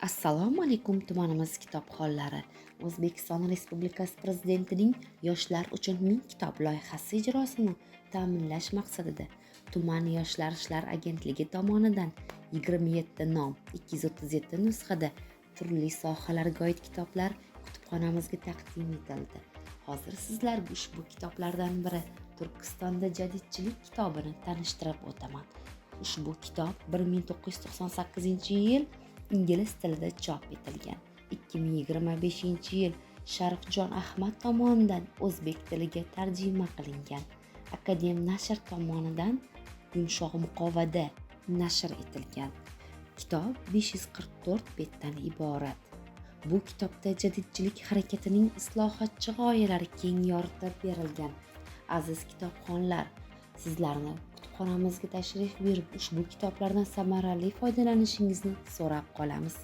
Assalomu alaykum tumanimiz kitobxonlari. O'zbekiston Respublikasi Prezidentining Yoshlar uchun 1000 kitob loyihasi ijrosini ta'minlash maqsadida tuman Yoshlar ishlar agentligi tomonidan 27 nom, 237 nusxada turli sohalarga oid kitoblar kutubxonamizga taqdim etildi. Hozir sizlarga ushbu kitoblardan biri Turkistonda jadidchilik kitobini tanishtirib o'taman. Ushbu kitob 1998-yil ingliz tilida chop etilgan. 2025-yil Sharifjon Ahmad tomonidan o'zbek tiliga tarjima qilingan. Akadem nashr tomonidan Yumshoq muqovada nashr etilgan. Kitob 544 betdan iborat. Bu kitobda jadidchilik harakatining islohotchi g'oyalari keng yoritib berilgan. Aziz kitobxonlar, sizlarni kutubxonamizga tashrif buyurib ushbu kitoblardan samarali foydalanishingizni so'rab qolamiz.